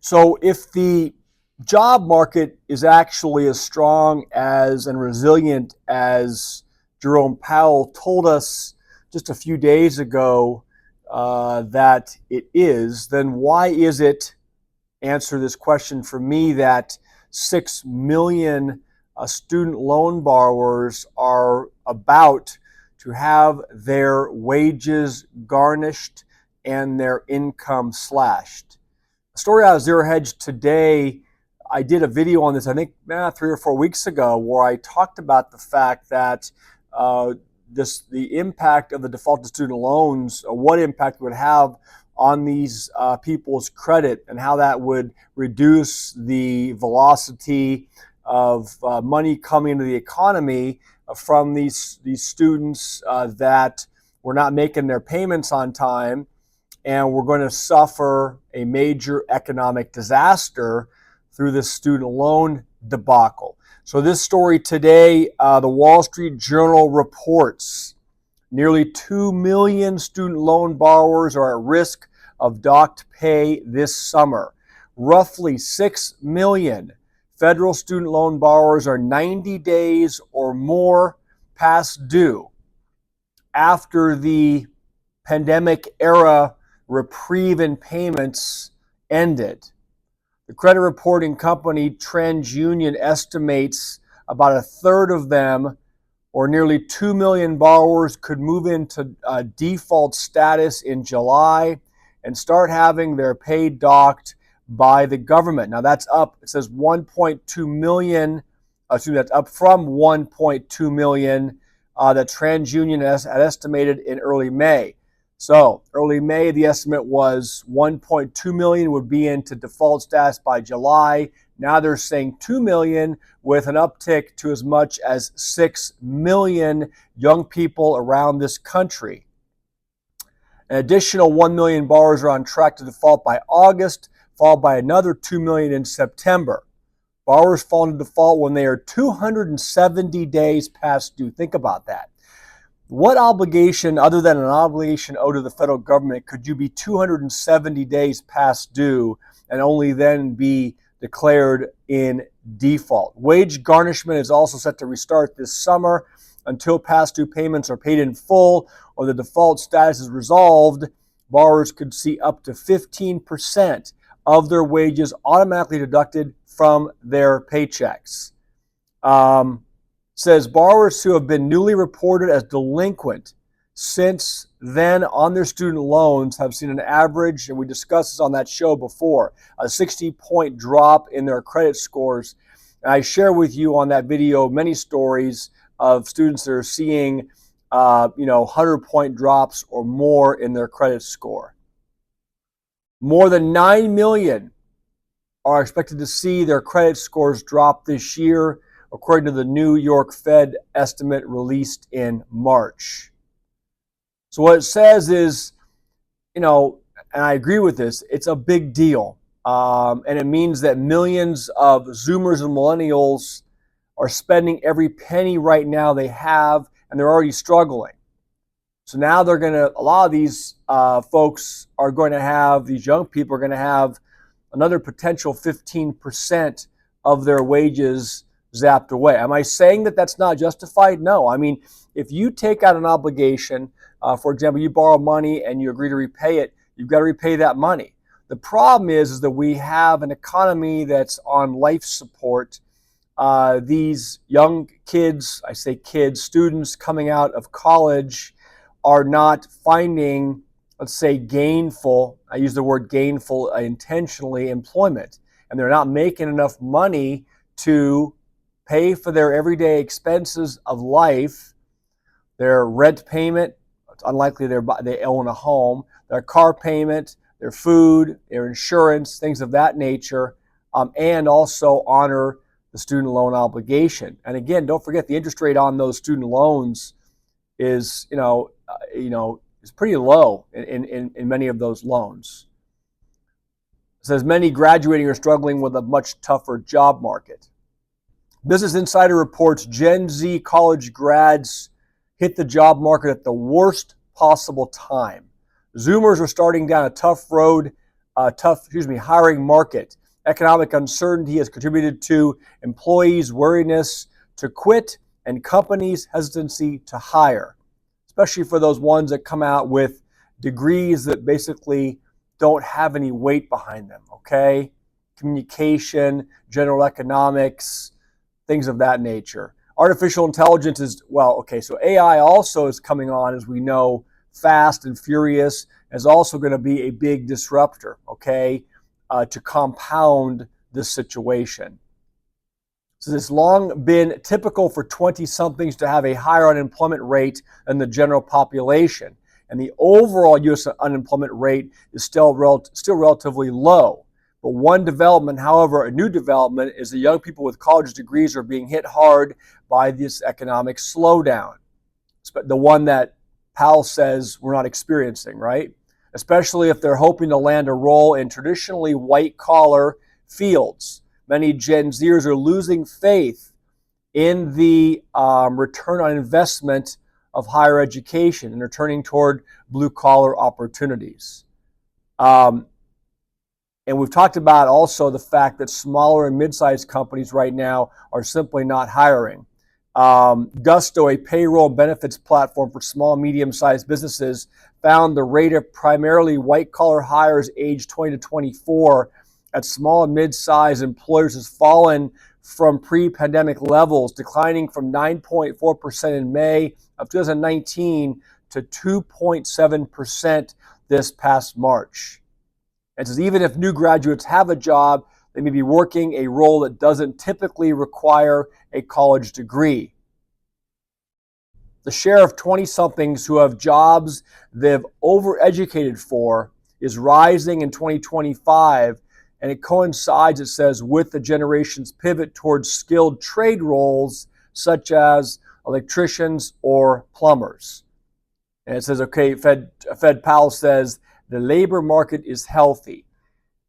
So if the job market is actually as strong as and resilient as Jerome Powell told us just a few days ago that it is, then why is it, answer this question for me, that 6 million student loan borrowers are about to have their wages garnished and their income slashed? A story out of Zero Hedge today, I did a video on this, I think 3 or 4 weeks ago, where I talked about the fact that the impact of the defaulted student loans, what impact it would have on these people's credit, and how that would reduce the velocity of money coming into the economy from these students that were not making their payments on time, and we're going to suffer a major economic disaster through this student loan debacle. So this story today, the Wall Street Journal reports nearly 2 million student loan borrowers are at risk of docked pay this summer. Roughly 6 million federal student loan borrowers are 90 days or more past due after the pandemic era reprieve in payments ended. The credit reporting company TransUnion estimates about a third of them, or nearly 2 million borrowers, could move into default status in July and start having their pay docked by the government. Now that's up, it says 1.2 million, that's up from 1.2 million that TransUnion had estimated in early May. So early May, the estimate was 1.2 million would be into default status by July. Now they're saying 2 million, with an uptick to as much as 6 million young people around this country. An additional 1 million borrowers are on track to default by August, followed by another 2 million in September. Borrowers fall into default when they are 270 days past due. Think about that. What obligation, other than an obligation owed to the federal government, could you be 270 days past due and only then be declared in default? Wage garnishment is also set to restart this summer. Until past due payments are paid in full or the default status is resolved, borrowers could see up to 15% of their wages automatically deducted from their paychecks. Says borrowers who have been newly reported as delinquent since then on their student loans have seen an average, and we discussed this on that show before, a 60-point drop in their credit scores. And I share with you on that video many stories of students that are seeing 100-point drops or more in their credit score. More than 9 million are expected to see their credit scores drop this year, according to the New York Fed estimate released in March. So what it says is, and I agree with this, it's a big deal. And it means that millions of Zoomers and Millennials are spending every penny right now they have, and they're already struggling. So now a lot of these folks are going to have, these young people are going to have another potential 15% of their wages zapped away. Am I saying that that's not justified? No. I mean, if you take out an obligation, for example, you borrow money and you agree to repay it, you've got to repay that money. The problem is that we have an economy that's on life support. These young kids, I say kids, students coming out of college are not finding, let's say, gainful, I use the word gainful intentionally, employment. And they're not making enough money to pay for their everyday expenses of life, their rent payment, it's unlikely they own a home, their car payment, their food, their insurance, things of that nature, and also honor the student loan obligation. And again, don't forget the interest rate on those student loans is, is pretty low in many of those loans. It says many graduating are struggling with a much tougher job market. Business Insider reports Gen Z college grads hit the job market at the worst possible time. Zoomers are starting down a tough road hiring market. Economic uncertainty has contributed to employees' wariness to quit and companies' hesitancy to hire, especially for those ones that come out with degrees that basically don't have any weight behind them, okay? Communication, general economics, things of that nature. Artificial intelligence is, well, okay, so AI also is coming on, as we know, fast and furious, is also going to be a big disruptor, okay, to compound this situation. So it's long been typical for 20-somethings to have a higher unemployment rate than the general population. And the overall U.S. unemployment rate is still relatively low. But one development, however, a new development, is that young people with college degrees are being hit hard by this economic slowdown. The one that Powell says we're not experiencing, right? Especially if they're hoping to land a role in traditionally white-collar fields. Many Gen Zers are losing faith in the return on investment of higher education and are turning toward blue-collar opportunities. And we've talked about also the fact that smaller and mid-sized companies right now are simply not hiring. Gusto, a payroll and benefits platform for small and medium-sized businesses, found the rate of primarily white-collar hires aged 20 to 24 at small and mid-sized employers has fallen from pre-pandemic levels, declining from 9.4% in May of 2019 to 2.7% this past March. It says even if new graduates have a job, they may be working a role that doesn't typically require a college degree. The share of 20-somethings who have jobs they've overeducated for is rising in 2025, and it coincides, it says, with the generation's pivot towards skilled trade roles such as electricians or plumbers. And it says, okay, Fed Powell says the labor market is healthy.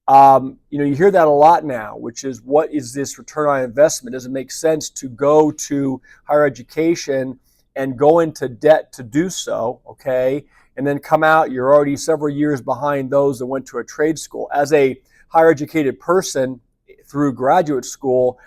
You hear that a lot now, which is, what is this return on investment? Does it make sense to go to higher education and go into debt to do so, okay, and then come out, you're already several years behind those that went to a trade school? As a higher educated person through graduate school,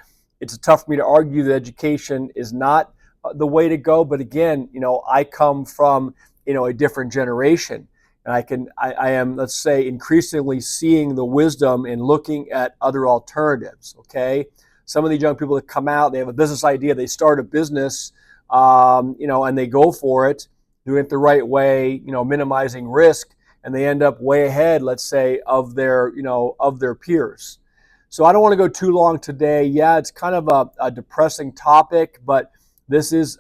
it's tough for me to argue that education is not the way to go. But again, I come from, a different generation. And I am, let's say, increasingly seeing the wisdom in looking at other alternatives, okay? Some of these young people that come out, they have a business idea, they start a business, and they go for it, doing it the right way, minimizing risk, and they end up way ahead, let's say, of their peers. So I don't want to go too long today. Yeah, it's kind of a depressing topic, but this is,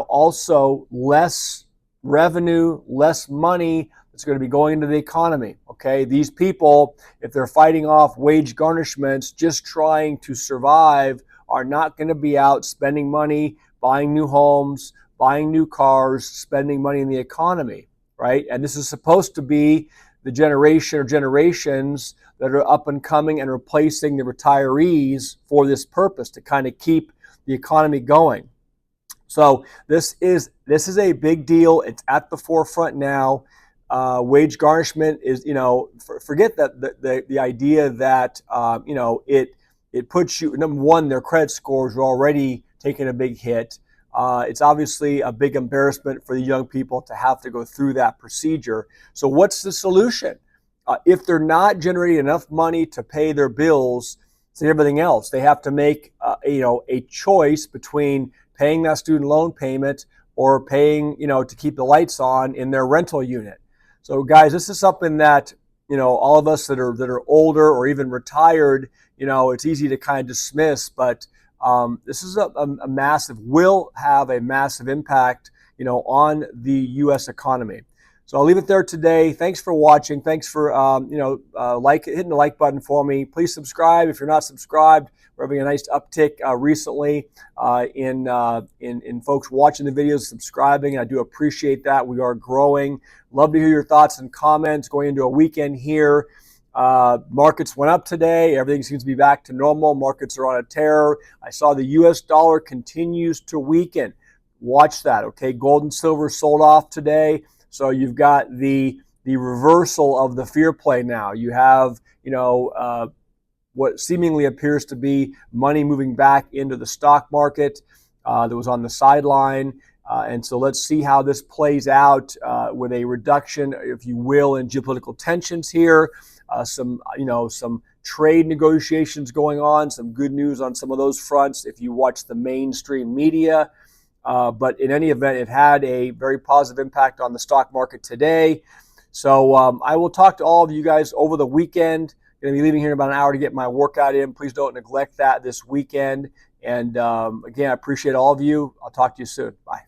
also less revenue, less money that's going to be going into the economy, okay? These people, if they're fighting off wage garnishments, just trying to survive, are not going to be out spending money, buying new homes, buying new cars, spending money in the economy, right? And this is supposed to be the generation or generations that are up and coming and replacing the retirees for this purpose, to kind of keep the economy going. So this is a big deal. It's at the forefront now. Wage garnishment is, forget that the idea that, it puts you, number one, their credit scores are already taking a big hit. It's obviously a big embarrassment for the young people to have to go through that procedure. So what's the solution? If they're not generating enough money to pay their bills and everything else, they have to make a choice between paying that student loan payment or paying to keep the lights on in their rental unit. So guys, this is something that all of us that are older or even retired, it's easy to kind of dismiss, but this is will have a massive impact, on the U.S. economy. So I'll leave it there today. Thanks for watching. Thanks for hitting the like button for me. Please subscribe if you're not subscribed. We're having a nice uptick recently in folks watching the videos, subscribing. I do appreciate that. We are growing. Love to hear your thoughts and comments going into a weekend here. Markets went up today. Everything seems to be back to normal. Markets are on a tear. I saw the U.S. dollar continues to weaken. Watch that, okay? Gold and silver sold off today. So you've got the the reversal of the fear play now. You have, what seemingly appears to be money moving back into the stock market that was on the sideline. And so let's see how this plays out with a reduction, if you will, in geopolitical tensions here. Some trade negotiations going on, some good news on some of those fronts if you watch the mainstream media. But in any event, it had a very positive impact on the stock market today. So I will talk to all of you guys over the weekend. Going to be leaving here in about an hour to get my workout in. Please don't neglect that this weekend. And again, I appreciate all of you. I'll talk to you soon. Bye.